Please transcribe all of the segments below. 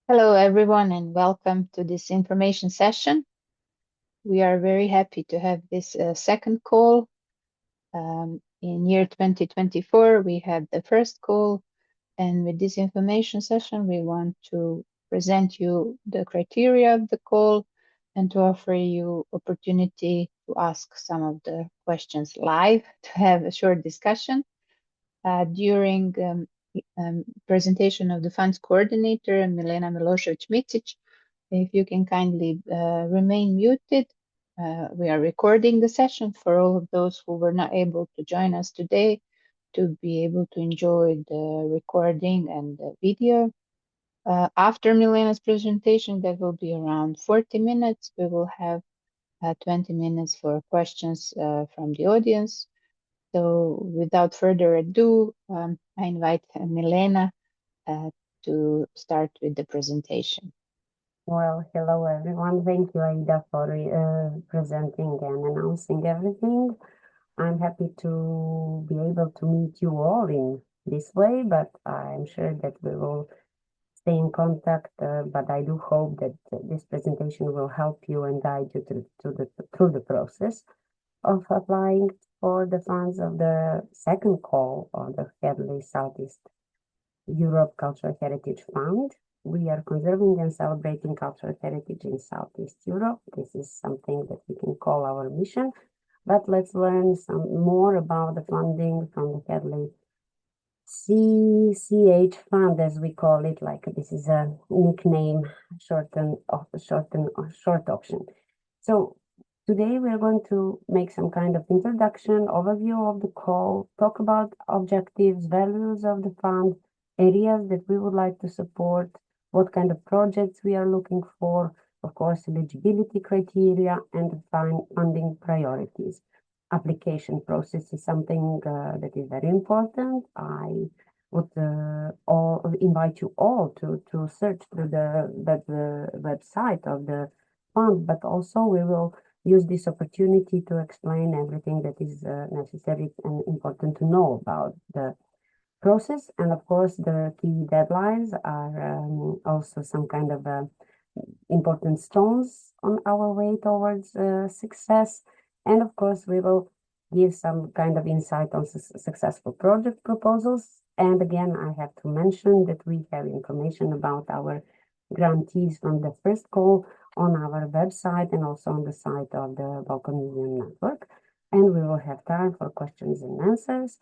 Hello, everyone, and welcome to this information session. We are very happy to have this second call. In year 2024, we had the first call, and with this information session, we want to present you the criteria of the call and to offer you opportunity to ask some of the questions live, to have a short discussion. During presentation of the funds coordinator, Milena Milošević-Micić, if you can kindly remain muted. We are recording the session for all of those who were not able to join us today to be able to enjoy the recording and the video. After Milena's presentation, that will be around 40 minutes. We will have 20 minutes for questions from the audience. So without further ado, I invite Milena to start with the presentation. Well, hello everyone. Thank you, Aida, for presenting and announcing everything. I'm happy to be able to meet you all in this way, but I'm sure that we will stay in contact. But I do hope that this presentation will help you and guide you through the process of applying for the funds of the second call on the Headley Southeast Europe Cultural Heritage Fund. We are conserving and celebrating cultural heritage in Southeast Europe. This is something that we can call our mission. But let's learn some more about the funding from the Headley CCH Fund, as we call it. Like this is a nickname, short option. So today we are going to make some kind of introduction, overview of the call, talk about objectives, values of the fund, areas that we would like to support, what kind of projects we are looking for, of course, eligibility criteria, and funding priorities. Application process is something that is very important. I would invite you all to search through the website of the fund, but also we will use this opportunity to explain everything that is necessary and important to know about the process. And of course, the key deadlines are also some kind of important stones on our way towards success. And of course, we will give some kind of insight on successful project proposals. And again, I have to mention that we have information about our grantees from the first call on our website and also on the site of the Balkan Museum Network. And we will have time for questions and answers.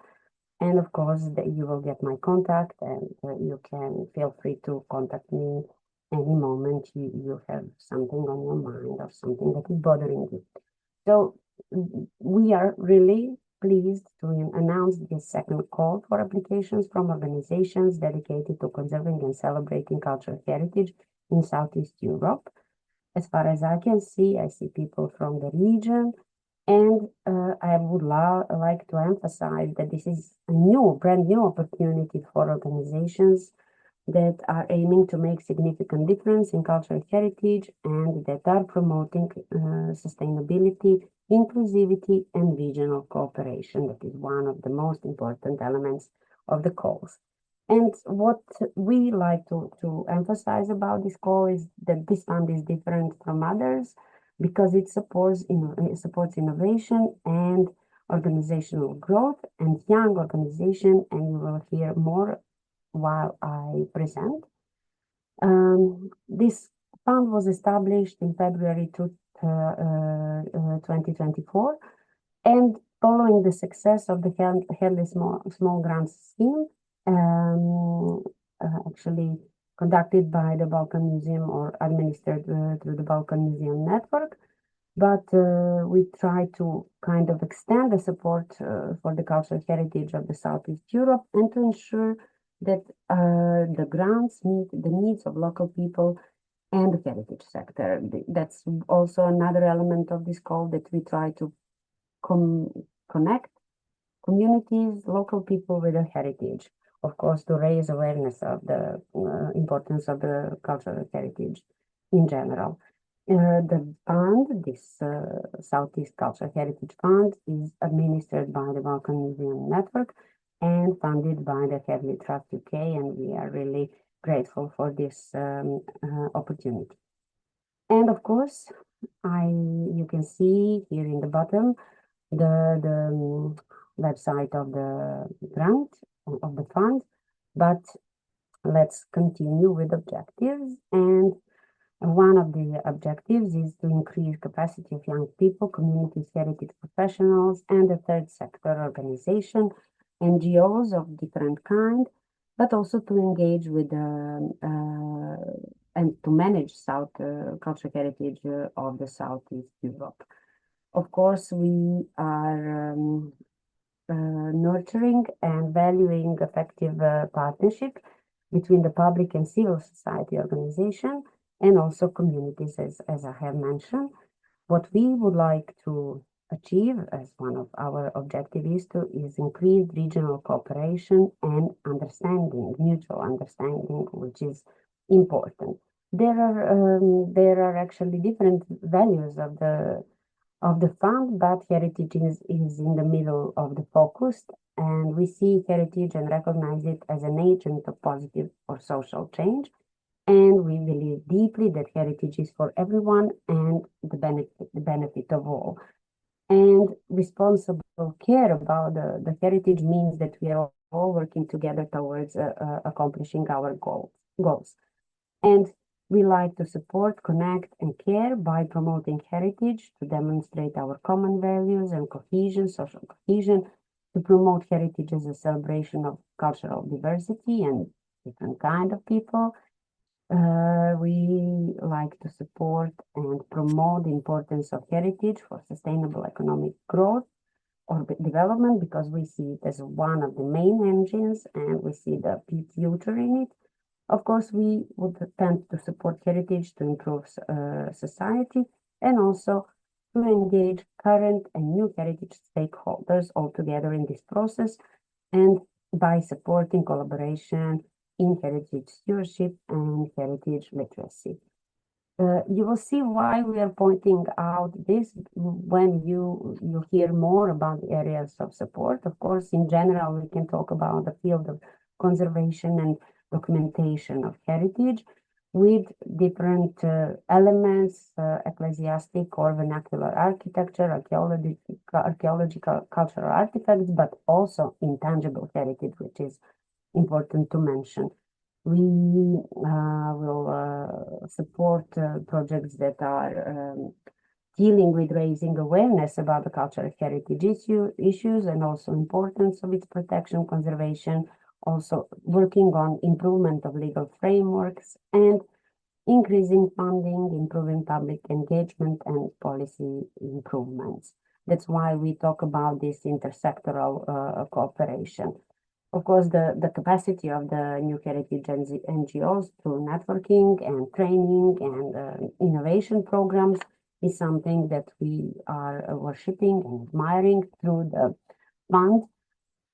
And of course, you will get my contact, and you can feel free to contact me any moment you have something on your mind or something that is bothering you. So we are really pleased to announce this second call for applications from organizations dedicated to conserving and celebrating cultural heritage in Southeast Europe. As far as I can see, I see people from the region, and I would like to emphasize that this is a brand new opportunity for organizations that are aiming to make significant difference in cultural heritage and that are promoting sustainability, inclusivity, and regional cooperation. That is one of the most important elements of the calls. And what we like to emphasize about this call is that this fund is different from others because it supports innovation and organizational growth and young organization, and you will hear more while I present. This fund was established in February 2024, and following the success of the Headley Small Grants Scheme, actually conducted by the Balkan Museum or administered through the Balkan Museum Network. But we try to kind of extend the support for the cultural heritage of the Southeast Europe and to ensure that the grants meet the needs of local people and the heritage sector. That's also another element of this call, that we try to connect communities, local people with the heritage, of course, to raise awareness of the importance of the cultural heritage in general. The fund, this Southeast Cultural Heritage Fund, is administered by the Balkan Museum Network and funded by the Headley Trust UK, and we are really grateful for this opportunity. And of course, you can see here in the bottom the website of the grant of the fund, but let's continue with objectives. And one of the objectives is to increase capacity of young people, communities, heritage professionals, and the third sector organization, NGOs of different kind, but also to engage with and to manage South cultural heritage of the Southeast Europe. Of course, we are nurturing and valuing effective partnership between the public and civil society organization and also communities, as I have mentioned. What we would like to achieve as one of our objectives is increased regional cooperation and understanding, mutual understanding, which is important. There are actually different values of the fund, but heritage is in the middle of the focus, and we see heritage and recognize it as an agent of positive or social change. And we believe deeply that heritage is for everyone and the benefit of all. And responsible care about the heritage means that we are all working together towards accomplishing our goals. And we like to support, connect, and care by promoting heritage to demonstrate our common values and cohesion, social cohesion, to promote heritage as a celebration of cultural diversity and different kind of people. We like to support and promote the importance of heritage for sustainable economic growth or development, because we see it as one of the main engines and we see the future in it. Of course, we would tend to support heritage to improve society and also to engage current and new heritage stakeholders all together in this process, and by supporting collaboration in heritage stewardship and heritage literacy. You will see why we are pointing out this when you hear more about the areas of support. Of course, in general, we can talk about the field of conservation and documentation of heritage with different elements, ecclesiastic or vernacular architecture, archaeological cultural artifacts, but also intangible heritage, which is important to mention. We will support projects that are dealing with raising awareness about the cultural heritage issues and also importance of its protection, conservation, also working on improvement of legal frameworks and increasing funding, improving public engagement and policy improvements. That's why we talk about this intersectoral cooperation. Of course, the capacity of the new heritage NGOs through networking and training and innovation programs is something that we are worshipping and admiring through the fund.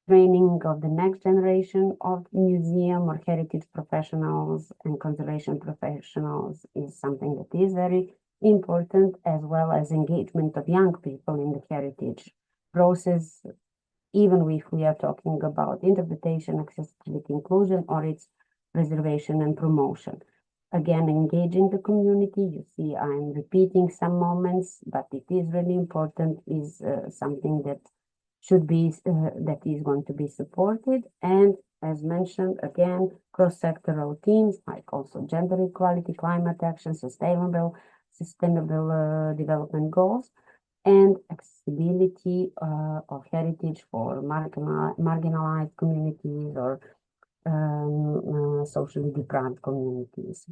Training of the next generation of museum or heritage professionals and conservation professionals is something that is very important, as well as engagement of young people in the heritage process, even if we are talking about interpretation, accessibility, inclusion, or its preservation and promotion. Again, engaging the community, you see I'm repeating some moments, but it is really important, is something that should be, that is going to be supported. And as mentioned, again, cross-sectoral teams, like also gender equality, climate action, sustainable development goals, and accessibility of heritage for marginalized communities or socially deprived communities.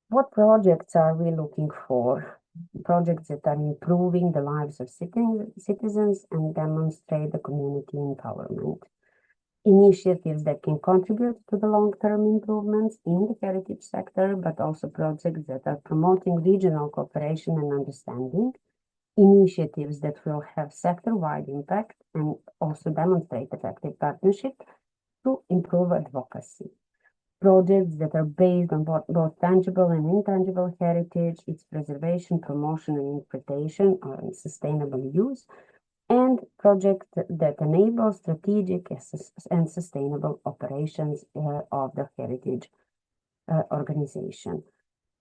What projects are we looking for? Projects that are improving the lives of citizens and demonstrate the community empowerment. Initiatives that can contribute to the long-term improvements in the heritage sector, but also projects that are promoting regional cooperation and understanding. Initiatives that will have sector-wide impact and also demonstrate effective partnership to improve advocacy. Projects that are based on both tangible and intangible heritage, its preservation, promotion, and interpretation, and sustainable use. and project that enable strategic and sustainable operations of the heritage organization.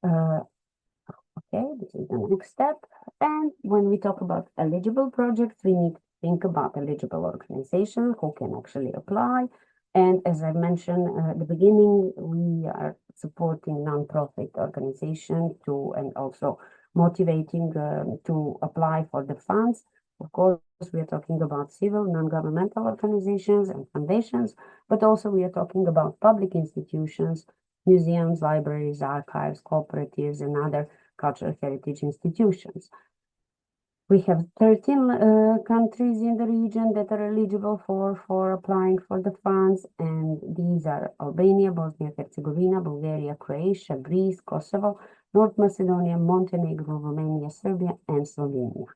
Okay, this is the next step. And when we talk about eligible projects, we need to think about eligible organizations who can actually apply. And as I mentioned at the beginning, we are supporting nonprofit organizations to and also motivating to apply for the funds. Of course, we are talking about civil, non-governmental organizations and foundations, but also we are talking about public institutions, museums, libraries, archives, cooperatives, and other cultural heritage institutions. We have 13 countries in the region that are eligible for applying for the funds, and these are Albania, Bosnia Herzegovina, Bulgaria, Croatia, Greece, Kosovo, North Macedonia, Montenegro, Romania, Serbia, and Slovenia.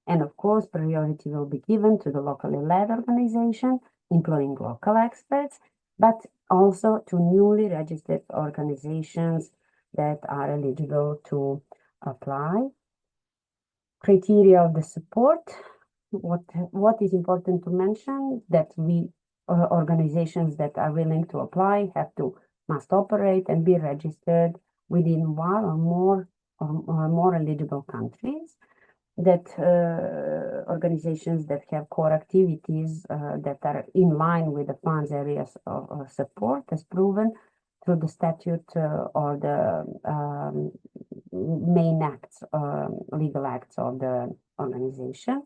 And of course, priority will be given to the locally led organization, employing local experts, but also to newly registered organizations that are eligible to apply. Criteria of the support. What is important to mention that we organizations that are willing to apply must operate and be registered within one or more eligible countries. That organizations that have core activities that are in line with the fund's areas of support as proven through the statute or the main acts, legal acts of the organization.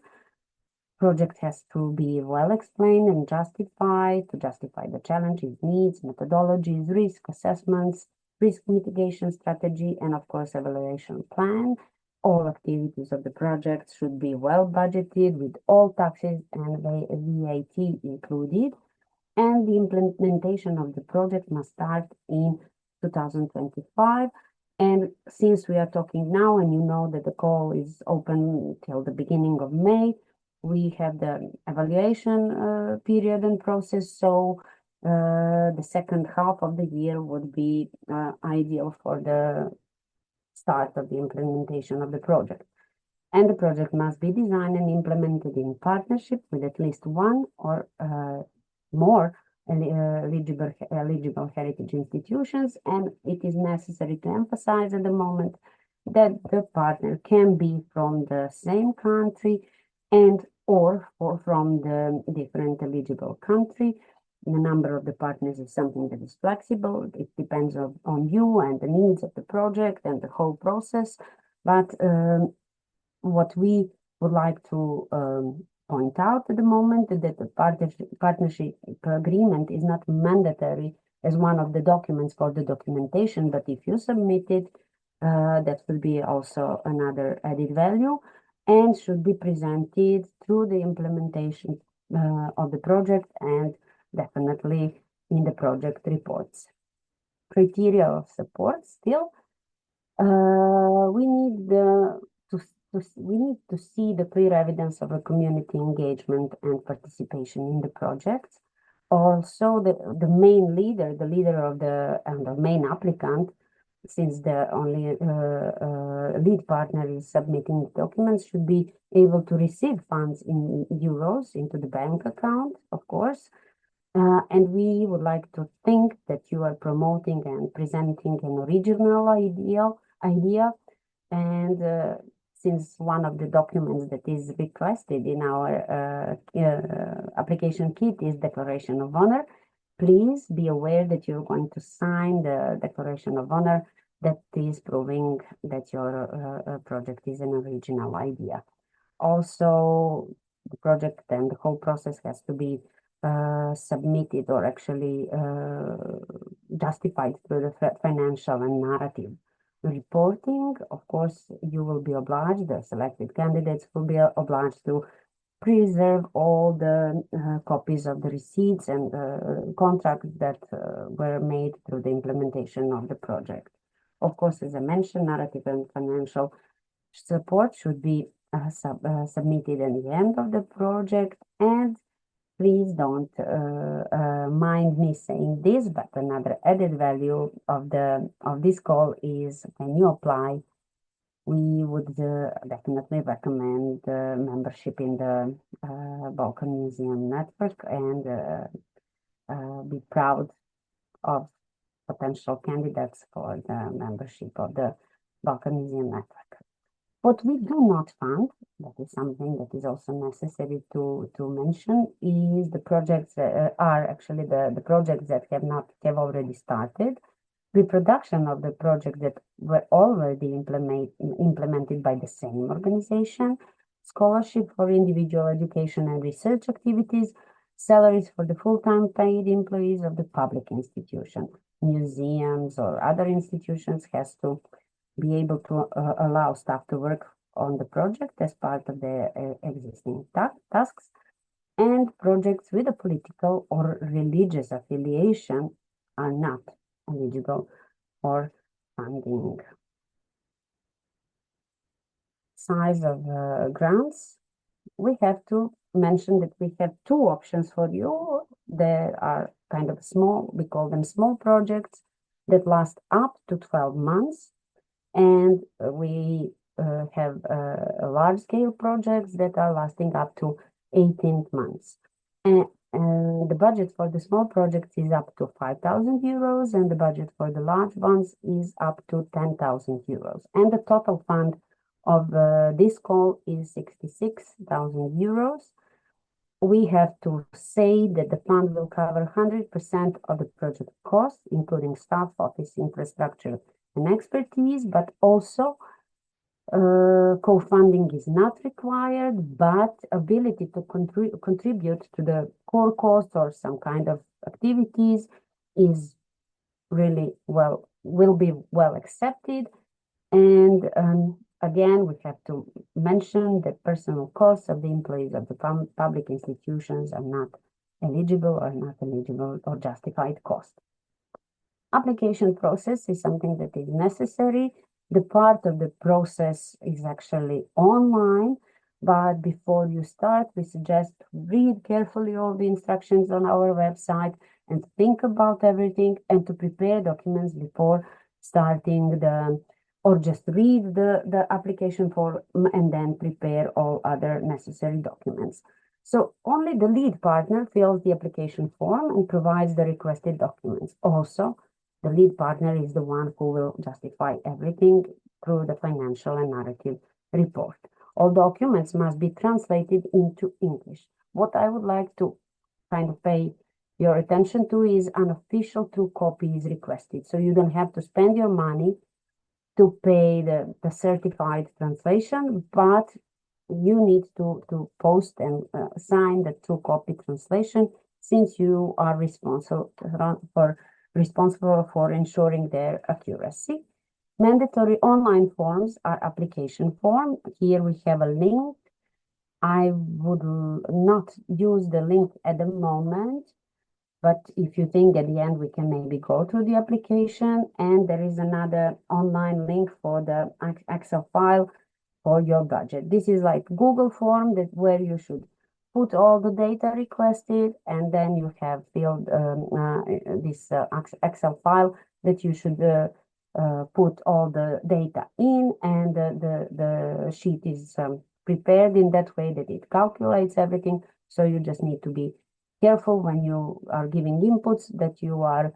Project has to be well explained and justified to justify the challenges, needs, methodologies, risk assessments, risk mitigation strategy, and of course, evaluation plan. All activities of the project should be well budgeted with all taxes and VAT included, and the implementation of the project must start in 2025. And since we are talking now, and you know that the call is open till the beginning of May, we have the evaluation period and process. So the second half of the year would be ideal for the start of the implementation of the project. And the project must be designed and implemented in partnership with at least one or more eligible heritage institutions. And it is necessary to emphasize at the moment that the partner can be from the same country and or from the different eligible country. The number of the partners is something that is flexible. It depends on you and the needs of the project and the whole process. But what we would like to point out at the moment is that the partnership agreement is not mandatory as one of the documents for the documentation, but if you submit it, that will be also another added value and should be presented through the implementation of the project and definitely in the project reports. Criteria of support still. We need to see the clear evidence of a community engagement and participation in the project. Also, the main leader, the leader of the main applicant, since the only lead partner is submitting documents, should be able to receive funds in euros into the bank account, of course. And we would like to think that you are promoting and presenting an original idea. And since one of the documents that is requested in our application kit is Declaration of Honor, please be aware that you're going to sign the Declaration of Honor that is proving that your project is an original idea. Also, the project and the whole process has to be submitted or actually justified through the financial and narrative reporting. Of course, you will be obliged, the selected candidates will be obliged to preserve all the copies of the receipts and contracts that were made through the implementation of the project. Of course, as I mentioned, narrative and financial support should be submitted at the end of the project. And please don't mind me saying this, but another added value of this call is when you apply, we would definitely recommend membership in the Balkan Museum Network and be proud of potential candidates for the membership of the Balkan Museum Network. What we do not fund, that is something that is also necessary to mention, is the projects that are actually the projects that have already started. Reproduction of the projects that were already implemented by the same organization, scholarship for individual education and research activities, salaries for the full-time paid employees of the public institution, museums or other institutions has to be able to allow staff to work on the project as part of their existing tasks, and projects with a political or religious affiliation are not eligible for funding. Size of grants, we have to mention that we have two options for you. There are kind of small, we call them small projects that last up to 12 months. And we have large-scale projects that are lasting up to 18 months. And the budget for the small projects is up to 5,000 euros, and the budget for the large ones is up to 10,000 euros. And the total fund of this call is 66,000 euros. We have to say that the fund will cover 100% of the project costs, including staff, office, infrastructure, and expertise, but also co-funding is not required, but ability to contribute to the core cost or some kind of activities is really will be well accepted. And again, we have to mention that personal costs of the employees of the public institutions are not eligible or justified cost. Application process is something that is necessary. The part of the process is actually online, but before you start, we suggest read carefully all the instructions on our website and think about everything and to prepare documents before starting or just read the application form and then prepare all other necessary documents. So only the lead partner fills the application form and provides the requested documents. Also, the lead partner is the one who will justify everything through the financial and narrative report. All documents must be translated into English. What I would like to kind of pay your attention to is an official true copy is requested. So you don't have to spend your money to pay the certified translation, but you need to post and sign the true copy translation since you are responsible for ensuring their accuracy. Mandatory online forms are application form. Here we have a link. I would not use the link at the moment, but if you think at the end, we can maybe go through the application, and there is another online link for the Excel file for your budget. This is like Google form where you should put all the data requested, and then you have filled this Excel file that you should put all the data in, and the sheet is prepared in that way that it calculates everything. So you just need to be careful when you are giving inputs that you are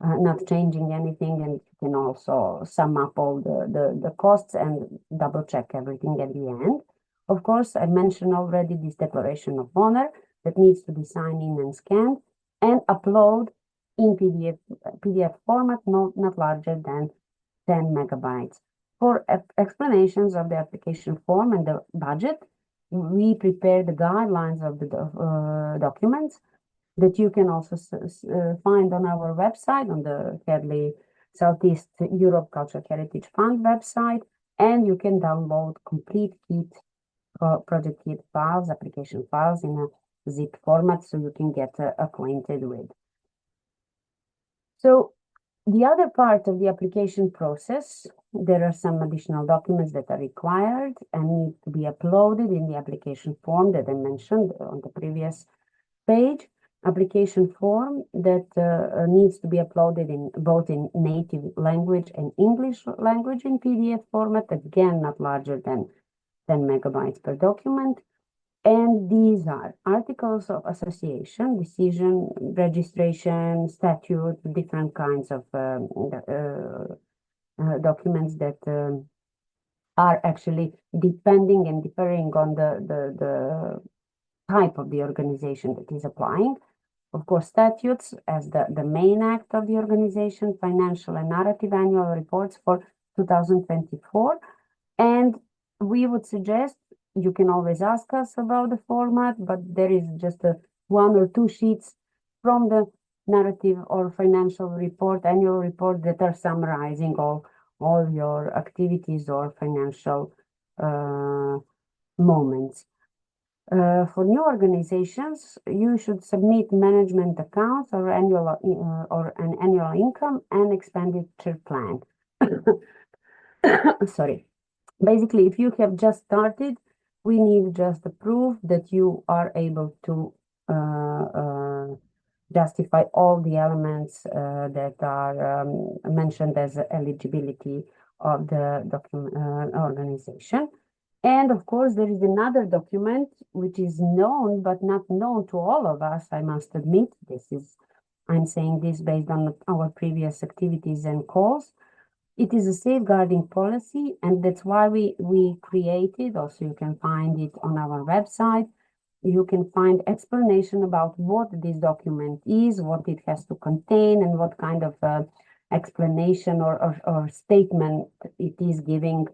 not changing anything, and you can also sum up all the costs and double check everything at the end. Of course, I mentioned already this declaration of honor that needs to be signed in and scanned and upload in PDF format, not larger than 10 megabytes. For explanations of the application form and the budget, we prepare the guidelines of the documents that you can also find on our website, on the Headley Southeast Europe Cultural Heritage Fund website, and you can download complete kit, project kit files, application files in a zip format so you can get acquainted with. So the other part of the application process, there are some additional documents that are required and need to be uploaded in the application form that I mentioned on the previous page. application form that needs to be uploaded in both in native language and English language in PDF format, again, not larger than 10 megabytes per document. And these are articles of association, decision, registration, statute, different kinds of documents that are actually depending and differing on the type of the organization that is applying. Of course, statutes as the main act of the organization, financial and narrative annual reports for 2024. And we would suggest, you can always ask us about the format, but there is just one or two sheets from the narrative or financial report, annual report, that are summarizing all your activities or financial moments. For new organizations, you should submit management accounts or an annual income and expenditure plan. Sorry. Basically, if you have just started, we need just the proof that you are able to justify all the elements that are mentioned as eligibility of the organization. And of course, there is another document which is known but not known to all of us, I must admit. I'm saying this based on our previous activities and calls. It is a safeguarding policy, and that's why we created, also you can find it on our website. You can find explanation about what this document is, what it has to contain, and what kind of explanation or statement it is giving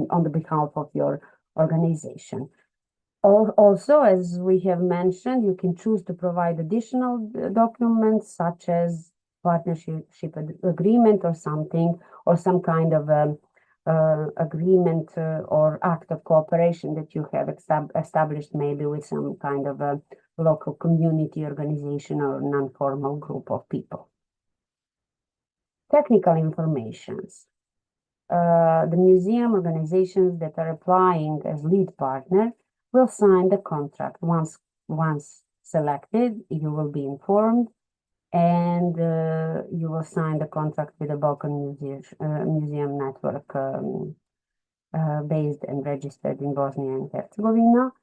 on the behalf of your organization. Also, as we have mentioned, you can choose to provide additional documents such as partnership agreement or something, or some kind of agreement or act of cooperation that you have established maybe with some kind of a local community organization or non-formal group of people. Technical informations. The museum organizations that are applying as lead partner will sign the contract. Once selected, you will be informed, and you will sign the contract with the Balkan Museum Network based and registered in Bosnia and Herzegovina.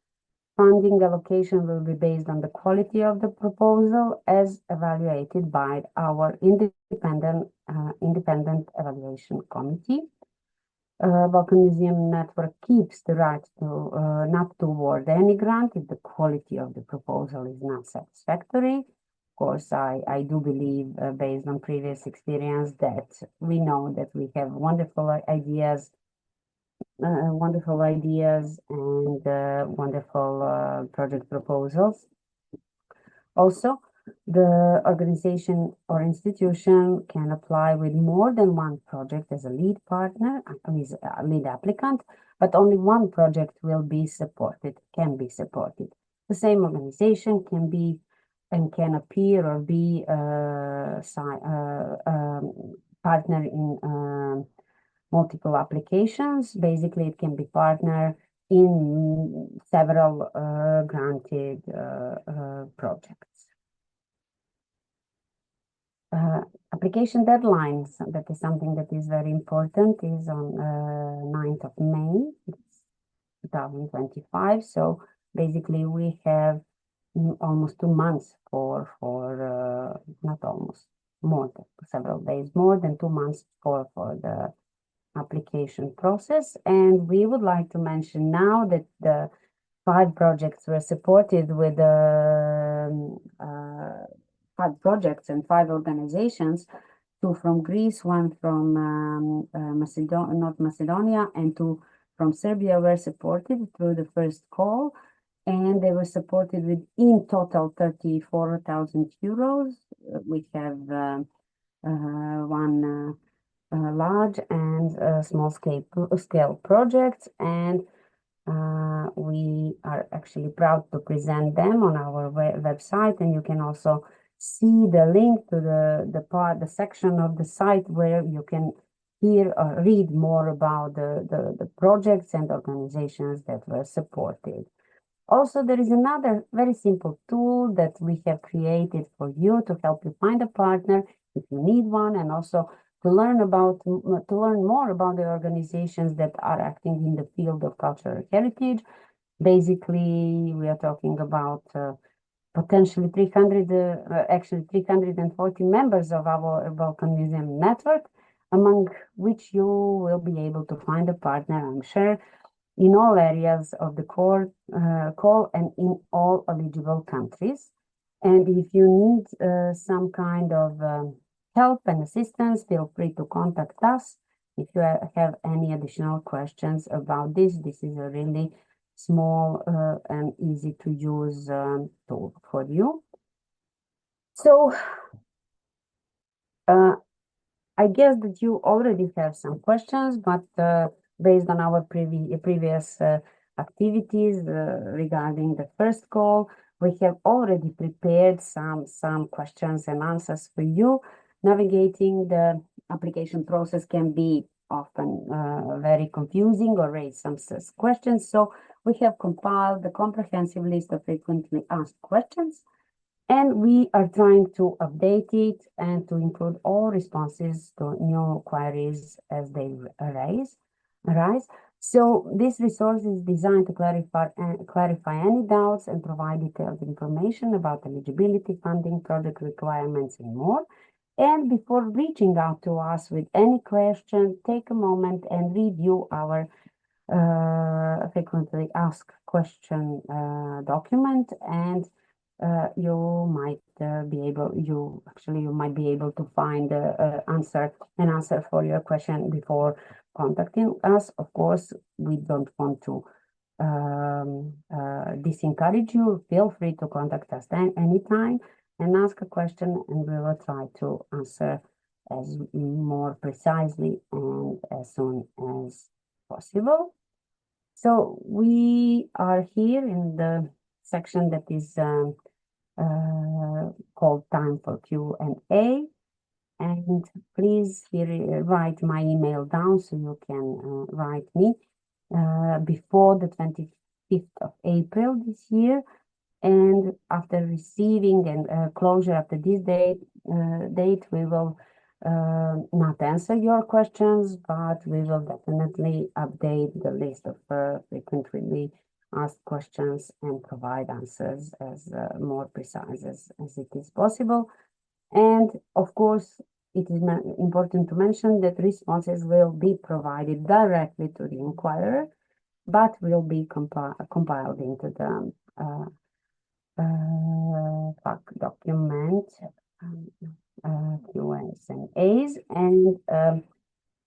Funding allocation will be based on the quality of the proposal as evaluated by our independent evaluation committee. Balkan Museum Network keeps the right to not to award any grant if the quality of the proposal is not satisfactory. Of course, I do believe, based on previous experience, that we know that we have wonderful ideas and wonderful project proposals. Also, the organization or institution can apply with more than one project as a lead partner, as a lead applicant, but only one project can be supported. The same organization can appear or be partner in multiple applications. Basically, it can be partner in several granted projects. Application deadlines, that is something that is very important, is on 9th of May 2025. So basically we have almost 2 months not almost, more than several days, more than 2 months for the application process. And we would like to mention now that the 5 projects were supported with 5 projects and 5 organizations, 2 from Greece, 1 from North Macedonia, and 2 from Serbia, were supported through the first call, and they were supported with in total 34,000 euros. We have 1 large and small scale projects, and we are actually proud to present them on our website, and you can also see the link to the section of the site where you can read more about the projects and organizations that were supported. Also, there is another very simple tool that we have created for you to help you find a partner if you need one, and also to learn more about the organizations that are acting in the field of cultural heritage. Basically, we are talking about potentially 300, actually 340 members of our Balkan Museum network, among which you will be able to find a partner, I'm sure, in all areas of the call and in all eligible countries. And if you need some kind of help and assistance, feel free to contact us. If you have any additional questions about this, this is a really small and easy to use tool for you. So I guess that you already have some questions, but based on our previous activities regarding the first call, we have already prepared some questions and answers for you. Navigating the application process can be often very confusing or raise some questions. So we have compiled a comprehensive list of frequently asked questions, and we are trying to update it and to include all responses to new queries as they arise. So this resource is designed to clarify any doubts and provide detailed information about eligibility, funding, project requirements, and more. And before reaching out to us with any question, take a moment and review our frequently asked question document, and you might be able to find an answer for your question before contacting us. Of course, we don't want to disencourage you. Feel free to contact us anytime and ask a question, and we will try to answer as more precisely and as soon as possible. So we are here in the section that is called Time for Q&A. And please write my email down so you can write me before the 25th of April this year. And after receiving and closure after this date, we will not answer your questions, but we will definitely update the list of frequently asked questions and provide answers as more precise as it is possible. And of course, it is important to mention that responses will be provided directly to the inquirer, but will be compiled into the FAQ document, Q&As and A's. And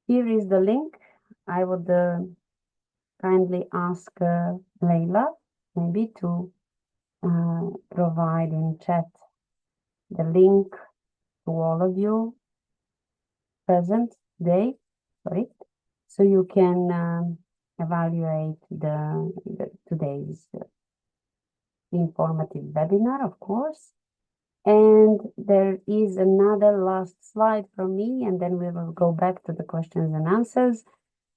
here is the link. I would kindly ask Leila maybe to provide in chat the link to all of you present today, sorry, so you can evaluate today's informative webinar, of course. And there is another last slide from me, and then we will go back to the questions and answers.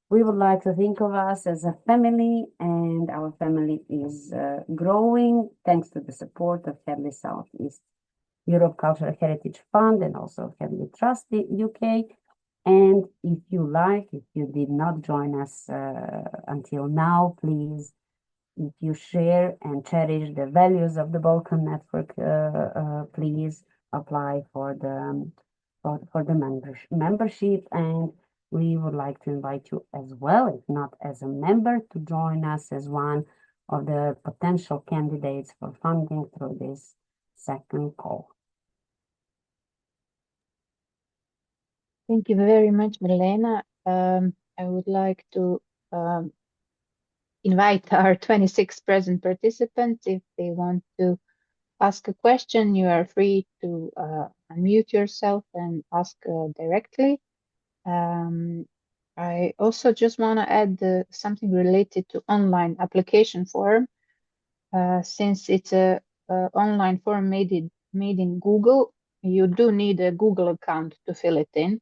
We would like to think of us as a family, and our family is growing thanks to the support of Headley Southeast Europe Cultural Heritage Fund and also Headley Trust UK. And if you did not join us until now, please, if you share and cherish the values of the Balkan Network, please apply for the membership. And we would like to invite you as well, if not as a member, to join us as one of the potential candidates for funding through this second call. Thank you very much, Milena. I would like to invite our 26 present participants. If they want to ask a question, you are free to unmute yourself and ask directly. I also just want to add something related to online application form. Since it's a online form made in Google, you do need a Google account to fill it in.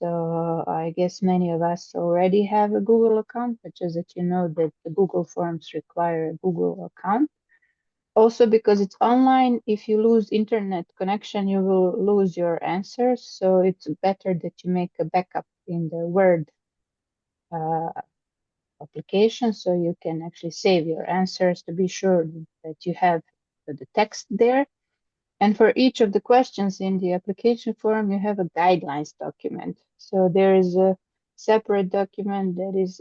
So I guess many of us already have a Google account, but just that you know that the Google Forms require a Google account. Also, because it's online, if you lose internet connection, you will lose your answers. So it's better that you make a backup in the Word application, so you can actually save your answers to be sure that you have the text there. And for each of the questions in the application form, you have a guidelines document. So there is a separate document that is,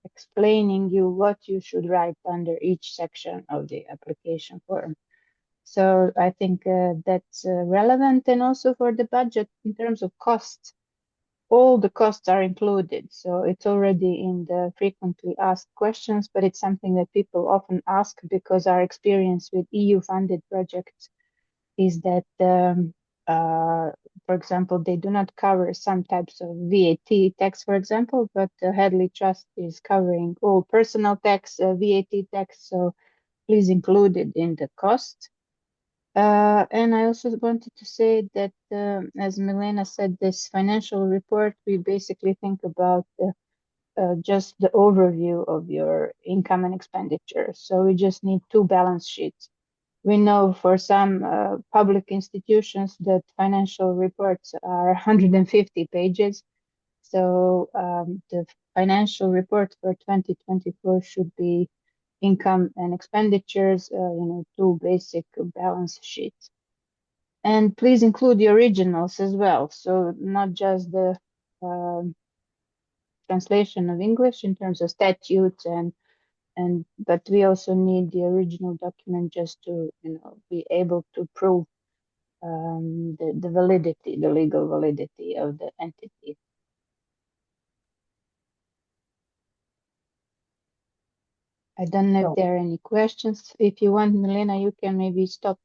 explaining you what you should write under each section of the application form. So I think that's relevant. And also for the budget in terms of costs, all the costs are included. So it's already in the frequently asked questions, but it's something that people often ask because our experience with EU funded projects is that, for example, they do not cover some types of VAT tax, for example, but the Headley Trust is covering all personal tax, VAT tax, so please include it in the cost. And I also wanted to say that, as Milena said, this financial report, we basically think about just the overview of your income and expenditure. So we just need 2 balance sheets. We know for some public institutions that financial reports are 150 pages. So the financial report for 2024 should be income and expenditures, 2 basic balance sheets. And please include the originals as well. So not just the translation of English in terms of statutes but we also need the original document just to, be able to prove the validity, the legal validity of the entity. I don't know if there are any questions. If you want, Milena, you can maybe stop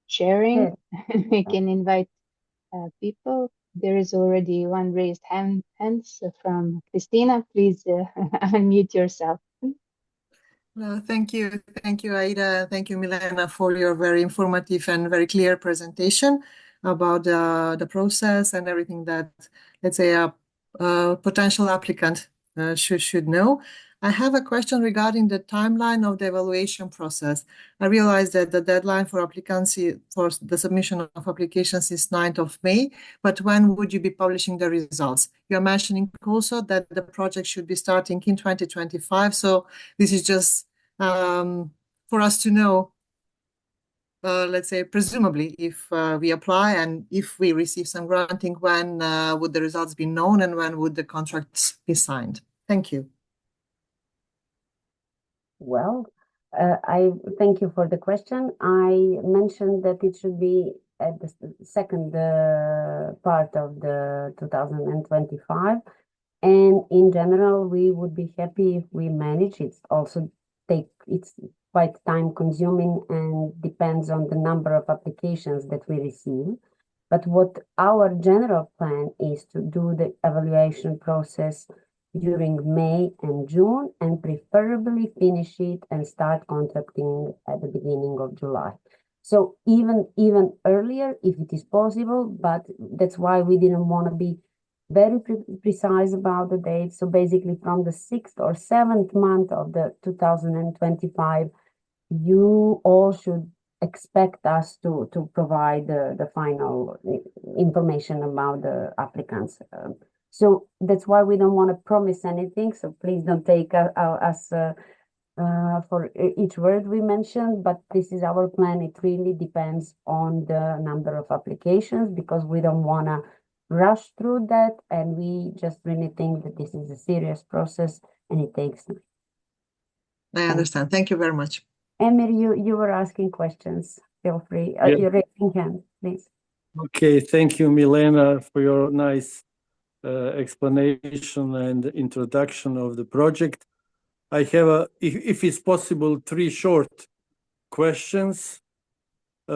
sharing and we can invite people. There is already one raised hand from Christina. Please unmute yourself. Thank you, Aida. Thank you, Milena, for your very informative and very clear presentation about the process and everything that, let's say, a potential applicant should know. I have a question regarding the timeline of the evaluation process. I realize that the deadline for applicants for the submission of applications is 9th of May, but when would you be publishing the results? You're mentioning also that the project should be starting in 2025, so this is just for us to know, let's say, presumably, if we apply and if we receive some granting, when would the results be known and when would the contracts be signed? Thank you. Well, I thank you for the question. I mentioned that it should be at the second part of the 2025. And in general, we would be happy if we manage. It's quite time consuming and depends on the number of applications that we receive. But what our general plan is to do the evaluation process during May and June, and preferably finish it and start contracting at the beginning of July. So even earlier, if it is possible, but that's why we didn't want to be very precise about the date. So basically from the 6th or 7th month of the 2025, you all should expect us to provide the final information about the applicants. So that's why we don't want to promise anything. So please don't take us for each word we mentioned, but this is our plan. It really depends on the number of applications because we don't want to rush through that, and we just really think that this is a serious process and it takes time. I understand. Thank you very much. Emir, you were asking questions. Feel free. You're raising hand, please. Okay, thank you, Milena, for your nice explanation and introduction of the project. I have, if it's possible, 3 short questions.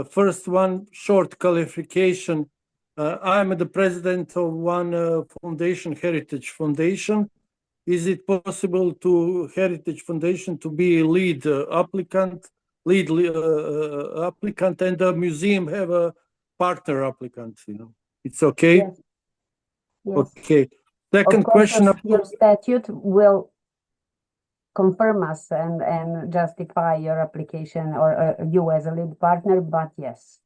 First one, short clarification. I'm the president of one foundation, Heritage Foundation. Is it possible to Heritage Foundation to be lead applicant, and the museum have a partner applicant? It's okay? Yes. Yes. Okay. Second Of course, question your statute will confirm us and justify your application or you as a lead partner, but yes.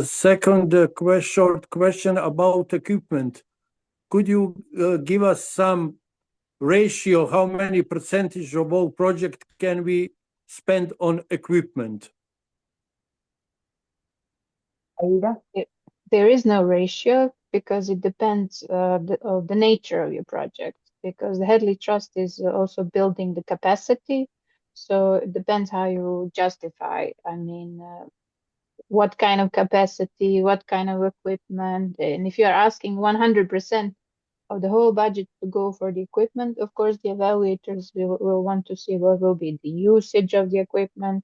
Second short question about equipment. Could you give us some ratio, how many percentage of all project can we spend on equipment? Aida? There is no ratio because it depends of the nature of your project. Because the Headley Trust is also building the capacity, so it depends how you justify. I mean, what kind of capacity, what kind of equipment, and if you are asking 100% of the whole budget to go for the equipment, of course, the evaluators will want to see what will be the usage of the equipment.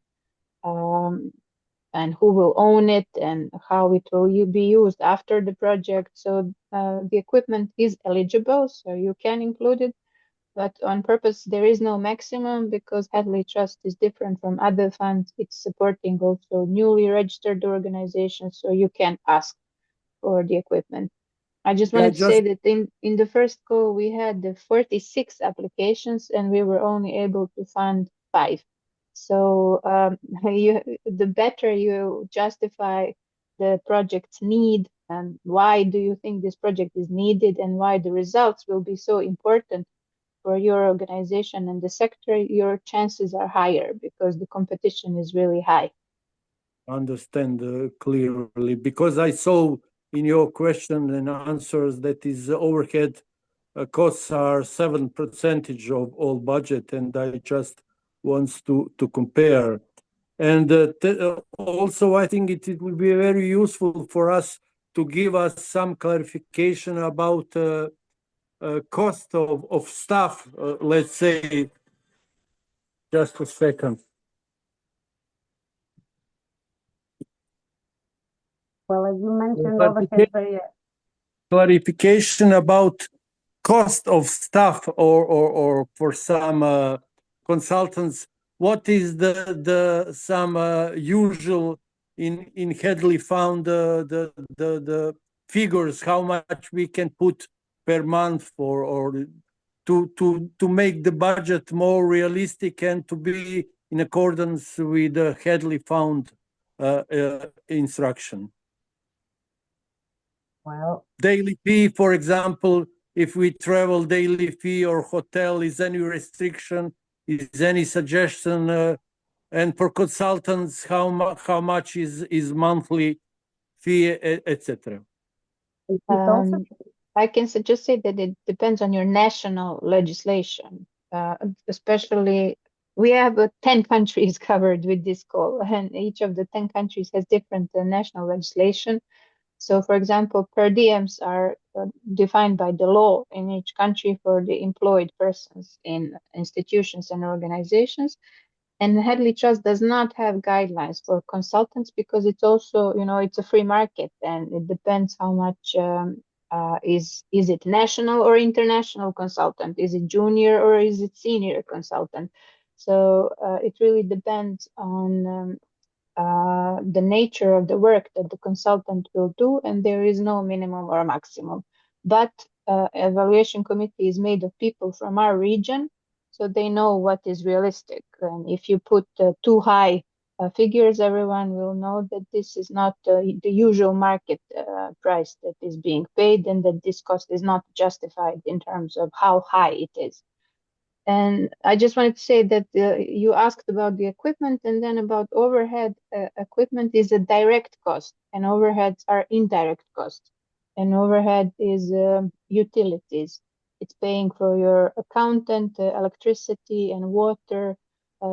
And who will own it and how it will be used after the project. So the equipment is eligible, so you can include it, but on purpose there is no maximum because Headley Trust is different from other funds. It's supporting also newly registered organizations, so you can ask for the equipment. I just wanted to say that in the first call we had the 46 applications and we were only able to fund 5. So the better you justify the project's need and why do you think this project is needed and why the results will be so important for your organization and the sector, your chances are higher because the competition is really high. Understand clearly, because I saw in your question and answers that is overhead costs are 7% of all budget, and I just wants to compare. And also, I think it will be very useful for us to give us some clarification about cost of staff. Let's say, just a second. Well, as you mentioned, overhead clarification about cost of staff or for some consultants, what is the some usual in Headley found the figures, how much we can put per month for or to make the budget more realistic and to be in accordance with the Headley found instruction. Well, daily fee, for example, if we travel, daily fee or hotel, is any restriction, is any suggestion? And for consultants, how much is monthly fee, etc. I can just say that it depends on your national legislation, especially we have 10 countries covered with this call, and each of the 10 countries has different national legislation. So, for example, per diems are defined by the law in each country for the employed persons in institutions and organizations. And Headley Trust does not have guidelines for consultants because it's also, it's a free market and it depends how much is it national or international consultant? Is it junior or is it senior consultant? So it really depends on the nature of the work that the consultant will do, and there is no minimum or maximum. But evaluation committee is made of people from our region, so they know what is realistic. And if you put too high figures, everyone will know that this is not the usual market price that is being paid, and that this cost is not justified in terms of how high it is. And I just wanted to say that you asked about the equipment and then about overhead. Equipment is a direct cost and overheads are indirect costs. And overhead is utilities. It's paying for your accountant, electricity and water.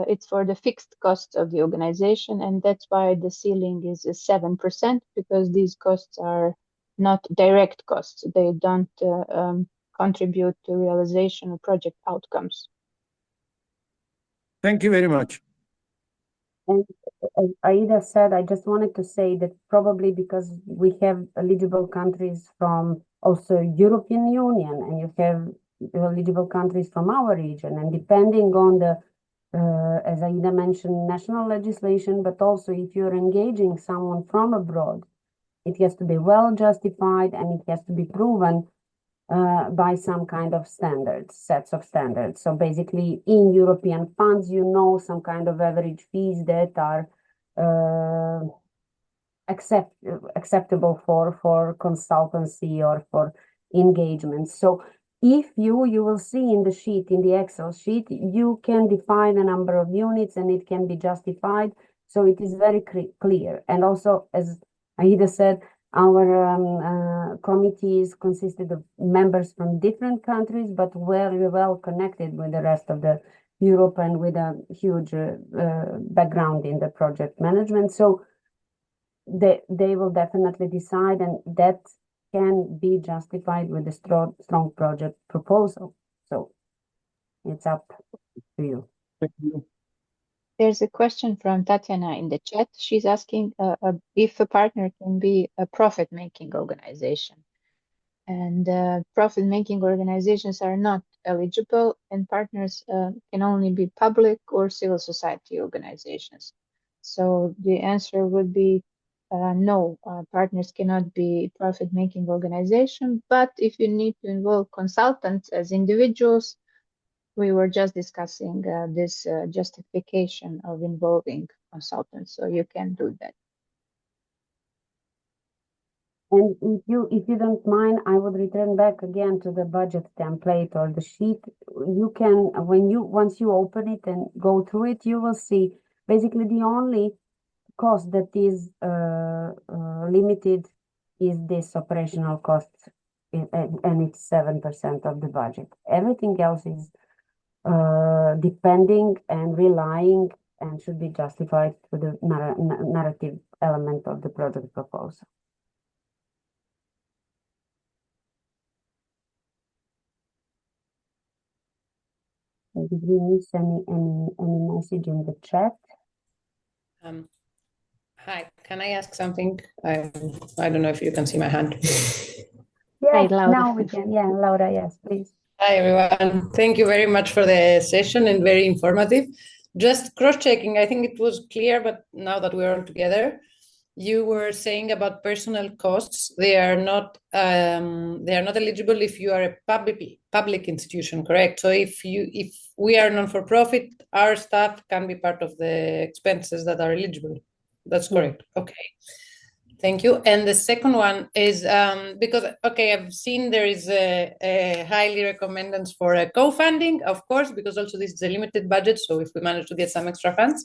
It's for the fixed costs of the organization. And that's why the ceiling is 7% because these costs are not direct costs. They don't contribute to realization of project outcomes. Thank you very much. And as Aida said, I just wanted to say that probably because we have eligible countries from also European Union and you have eligible countries from our region, and depending on the, as Aida mentioned, national legislation, but also if you're engaging someone from abroad, it has to be well justified, and it has to be proven by some kind of standards, sets of standards. So basically, in European funds, you know, some kind of average fees that are acceptable for consultancy or for engagement. So if you will see in the sheet, in the Excel sheet, you can define a number of units and it can be justified. So it is very clear. And also, as Aida said, our committees consisted of members from different countries, but very well connected with the rest of the Europe and with a huge background in the project management. So they will definitely decide, and that can be justified with a strong project proposal. So it's up to you. Thank you. There's a question from Tatiana in the chat. She's asking if a partner can be a profit-making organization. And profit-making organizations are not eligible, and partners can only be public or civil society organizations. So the answer would be no, partners cannot be profit-making organization, but if you need to involve consultants as individuals, we were just discussing this justification of involving consultants, so you can do that. And if you don't mind, I would return back again to the budget template or the sheet. You can, once you open it and go through it, you will see basically the only cost that is limited is this operational cost, and it's 7% of the budget. Everything else is depending and relying and should be justified to the narrative element of the project proposal. Did we miss any message in the chat? Hi, can I ask something? I don't know if you can see my hand. Yeah, Hi, Laura. now we can. Yeah, Laura, yes, please. Hi, everyone. Thank you very much for the session and very informative. Just cross-checking, I think it was clear, but now that we're all together, you were saying about personal costs. They are not eligible if you are a public institution, correct? So if we are non-for-profit, our staff can be part of the expenses that are eligible. That's correct. Okay. Thank you. And the second one is because, okay, I've seen there is a highly recommended for a co-funding, of course, because also this is a limited budget. So if we manage to get some extra funds.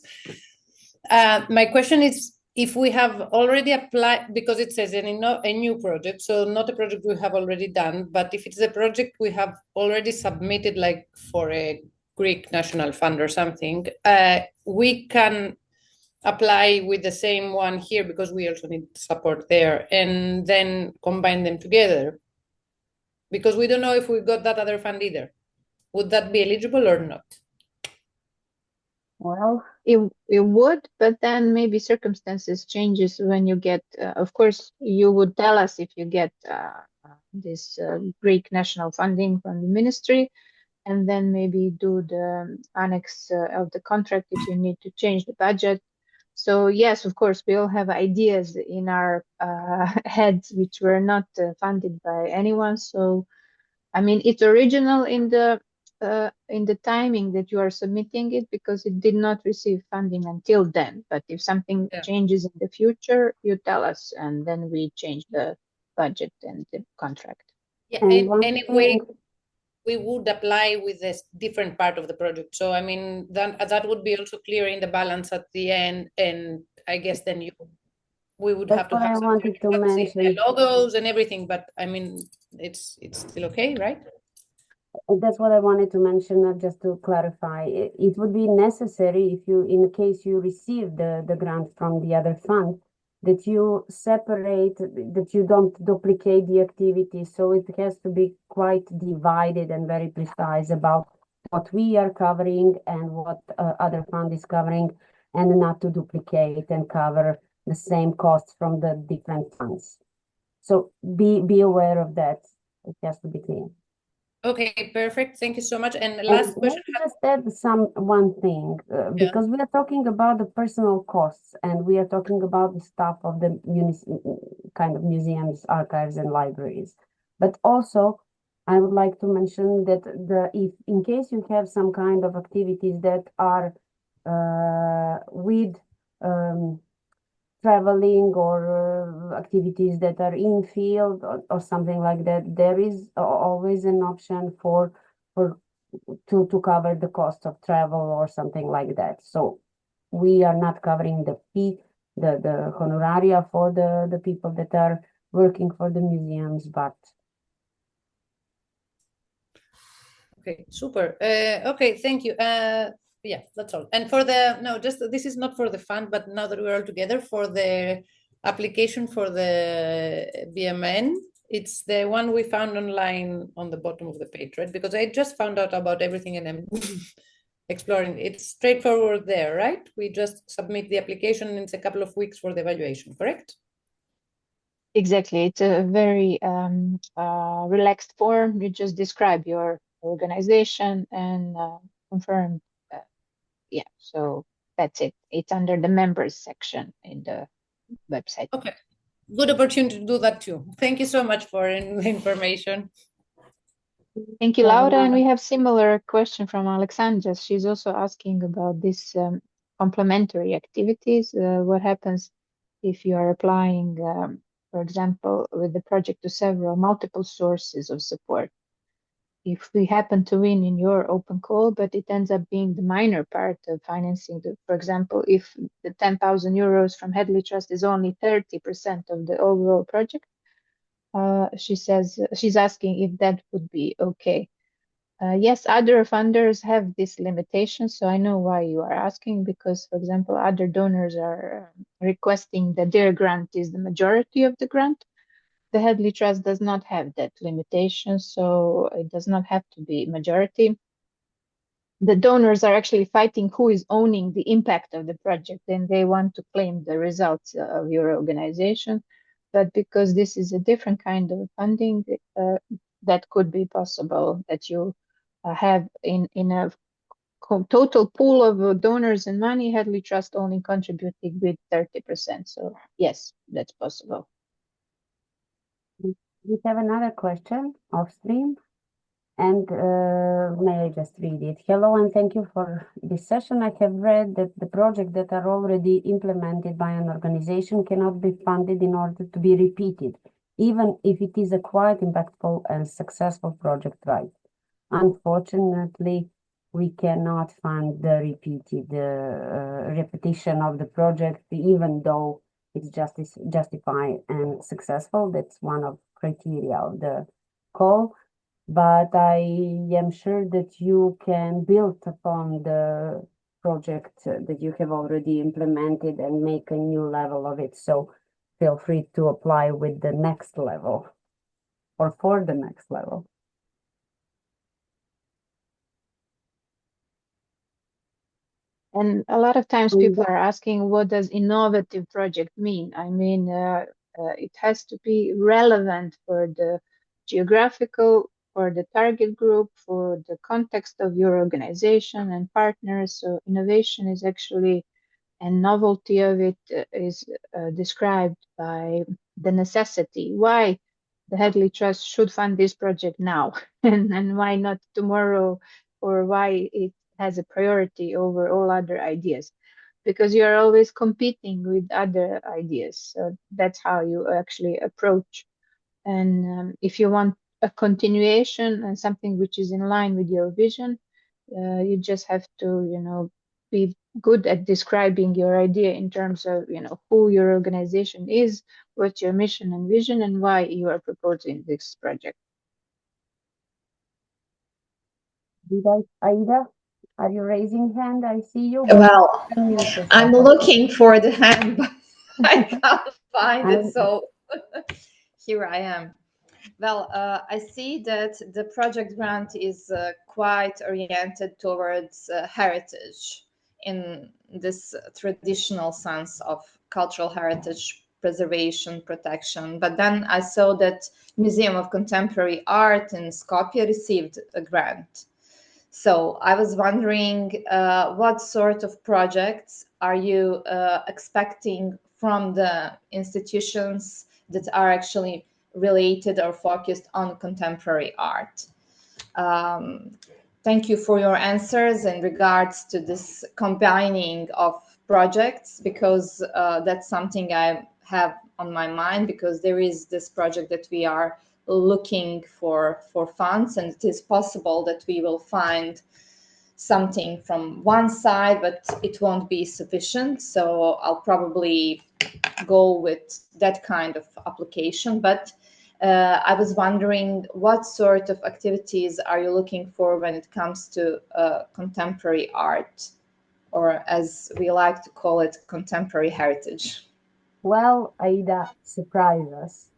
My question is, if we have already applied, because it says a new project, so not a project we have already done, but if it's a project we have already submitted, like for a Greek national fund or something, we can apply with the same one here because we also need support there, and then combine them together. Because we don't know if we got that other fund either. Would that be eligible or not? Well, it would, but then maybe circumstances changes when you get, of course, you would tell us if you get this Greek national funding from the ministry, and then maybe do the annex of the contract if you need to change the budget. So yes, of course, we all have ideas in our heads which were not funded by anyone. So, I mean, it's original in the timing that you are submitting it because it did not receive funding until then. But if something changes in the future, you tell us, and then we change the budget and the contract. Yeah, and anyway, we would apply with this different part of the project. So, I mean, that would be also clear in the balance at the end. And I guess then we would have to have I wanted to mention the logos and everything. But I mean, it's still okay, right? That's what I wanted to mention, just to clarify. It would be necessary if you, in case you receive the grant from the other fund, that you separate, that you don't duplicate the activity. So it has to be quite divided and very precise about what we are covering and what other fund is covering, and not to duplicate and cover the same costs from the different funds. So be aware of that. It has to be clear. Okay, perfect. Thank you so much. And And last let question. me just add one thing, because we are talking about the personal costs and we are talking about the staff of the kind of museums, archives, and libraries. But also, I would like to mention that if in case you have some kind of activities that are with traveling or activities that are in field or something like that, there is always an option for to cover the cost of travel or something like that. So we are not covering the fee, the honoraria for the people that are working for the museums, but Okay, super. Okay, thank you. Yeah, that's all. And no, just this is not for the fund, but now that we're all together, for the application for the BMN, it's the one we found online on the bottom of the page, right? Because I just found out about everything and I'm exploring. It's straightforward there, right? We just submit the application and it's a couple of weeks for the evaluation, correct? Exactly. It's a very relaxed form. You just describe your organization and confirm. Yeah, so that's it. It's under the members section in the website. Okay, good opportunity to do that too. Thank you so much for the information. Thank you, Laura. And we have similar question from Alexandra. She's also asking about this complementary activities. What happens if you are applying, for example, with the project to multiple sources of support? If we happen to win in your open call, but it ends up being the minor part of financing, for example, if the 10,000 euros from Headley Trust is only 30% of the overall project, she says she's asking if that would be okay. Yes, other funders have this limitation, so I know why you are asking, because, for example, other donors are requesting that their grant is the majority of the grant. The Headley Trust does not have that limitation, so it does not have to be majority. The donors are actually fighting who is owning the impact of the project, and they want to claim the results of your organization. But because this is a different kind of funding, that could be possible that you have in a total pool of donors and money, Headley Trust only contributing with 30%. So yes, that's possible. we have another question off stream. And may I just read it? Hello, and thank you for this session. I have read that the projects that are already implemented by an organization cannot be funded in order to be repeated, even if it is a quite impactful and successful project, right? Unfortunately, we cannot fund the repeated repetition of the project, even though it's justified and successful. That's one of criteria of the call. But I am sure that you can build upon the project that you have already implemented and make a new level of it. So feel free to apply with the next level or for the next level. And a lot of times people are asking, what does innovative project mean? I mean, it has to be relevant for the geographical, for the target group, for the context of your organization and partners. So innovation is actually, and novelty of it is described by the necessity. Why the Headley Trust should fund this project now and why not tomorrow, or why it has a priority over all other ideas, because you are always competing with other ideas. So that's how you actually approach. And if you want a continuation and something which is in line with your vision, you just have to, be good at describing your idea in terms of, who your organization is, what's your mission and vision, and why you are proposing this project. Aida, are you raising hand? I see you. Well, I'm looking for the hand, but I can't find it. So here I am. Well, I see that the project grant is quite oriented towards heritage in this traditional sense of cultural heritage preservation, protection. But then I saw that Museum of Contemporary Art in Skopje received a grant. So I was wondering what sort of projects are you expecting from the institutions that are actually related or focused on contemporary art? Thank you for your answers in regards to this combining of projects, because that's something I have on my mind, because there is this project that we are looking for funds, and it is possible that we will find something from one side, but it won't be sufficient. So I'll probably go with that kind of application. But I was wondering, what sort of activities are you looking for when it comes to contemporary art, or as we like to call it, contemporary heritage? Well, Aida, surprise us.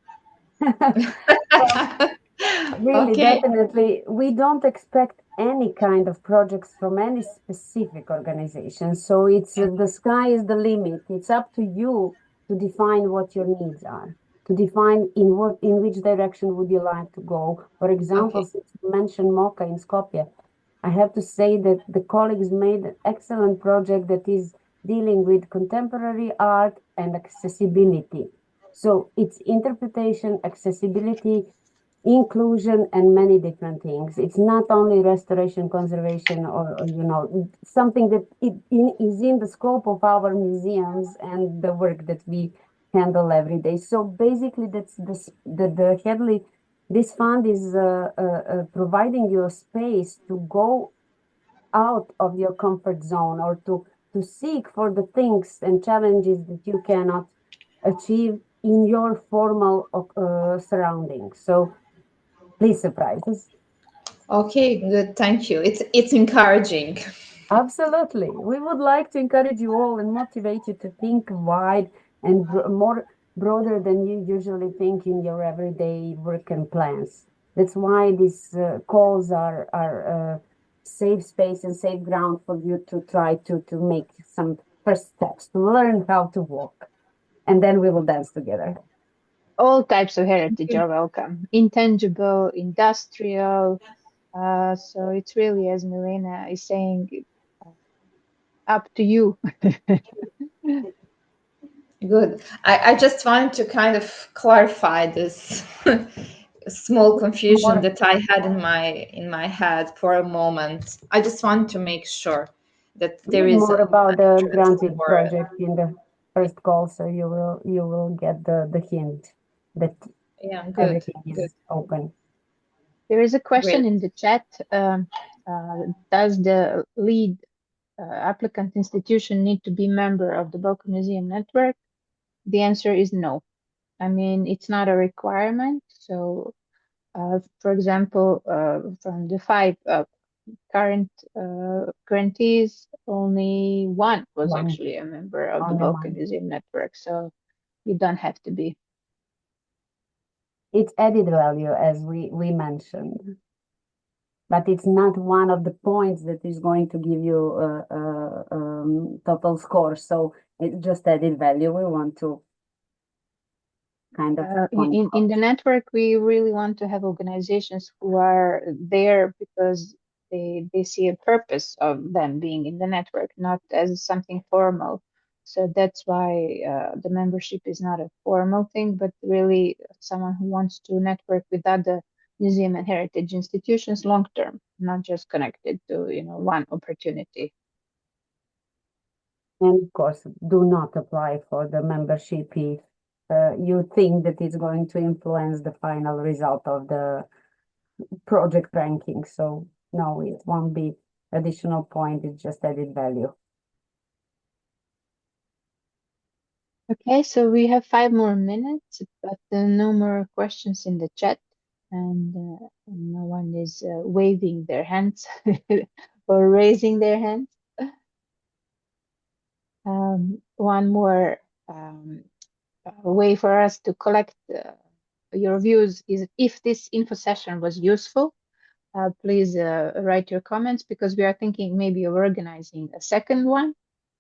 Really, Okay. definitely, we don't expect any kind of projects from any specific organization. So it's the sky is the limit. It's up to you to define what your needs are, to define in which direction would you like to go. For example, Okay. since you mentioned Mocha in Skopje, I have to say that the colleagues made an excellent project that is dealing with contemporary art and accessibility. So it's interpretation, accessibility, inclusion, and many different things. It's not only restoration, conservation, or something that is in the scope of our museums and the work that we handle every day. So basically, that's the Headley. This fund is providing you a space to go out of your comfort zone, or to seek for the things and challenges that you cannot achieve in your formal surroundings. So please surprise us. Okay, good. Thank you. It's encouraging. Absolutely. We would like to encourage you all and motivate you to think wide and more broader than you usually think in your everyday work and plans. That's why these calls are safe space and safe ground for you to try to make some first steps, to learn how to walk. And then we will dance together. All types of heritage are welcome. Intangible, industrial. So it's really, as Milena is saying, up to you. Good. I just wanted to kind of clarify this small confusion that I had in my head for a moment. I just wanted to make sure that there Read is more an about the interest granted for it. project in the first call, so you will get the hint that Yeah, good. everything Good. is open. There is a question Great. in the chat. Does the lead applicant institution need to be member of the Balkan Museum Network? The answer is no. I mean, it's not a requirement. So, for example, from the 5 current grantees, only one was One, actually a member of the only Balkan one. Museum Network. So you don't have to be. It's added value, as we mentioned, but it's not one of the points that is going to give you a total score. So it's just added value. We want to kind of point In out. the network, we really want to have organizations who are there because they see a purpose of them being in the network, not as something formal. So that's why the membership is not a formal thing, but really someone who wants to network with other museum and heritage institutions long term, not just connected to one opportunity. And of course, do not apply for the membership if you think that it's going to influence the final result of the project ranking. So no, it won't be additional point, it's just added value. Okay, so we have 5 more minutes, but no more questions in the chat, and no one is waving their hands or raising their hands. One more way for us to collect your views is, if this info session was useful, please write your comments, because we are thinking maybe of organizing a second one.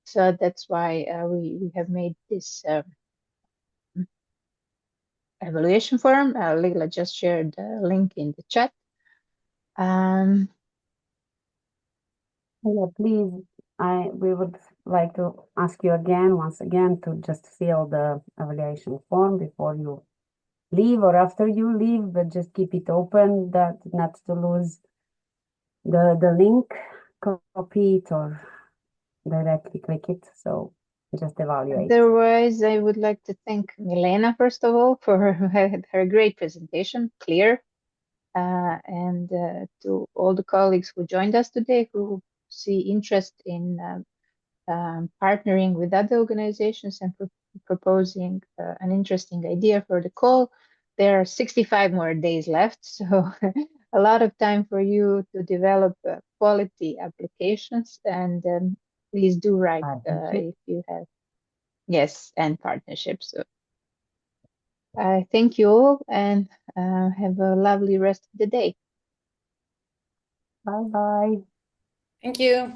So that's why we have made this evaluation form. Lila just shared the link in the chat. Yeah, please, we would like to ask you once again, to just fill the evaluation form before you leave or after you leave, but just keep it open, that not to lose the link, copy it or directly click it. So just evaluate. Otherwise, I would like to thank Milena, first of all, for her great presentation, clear, and to all the colleagues who joined us today, who see interest in partnering with other organizations and proposing an interesting idea for the call. There are 65 more days left, so a lot of time for you to develop quality applications, and please do write if you have. Yes, and partnerships. So I thank you all, and have a lovely rest of the day. Bye-bye. Thank you.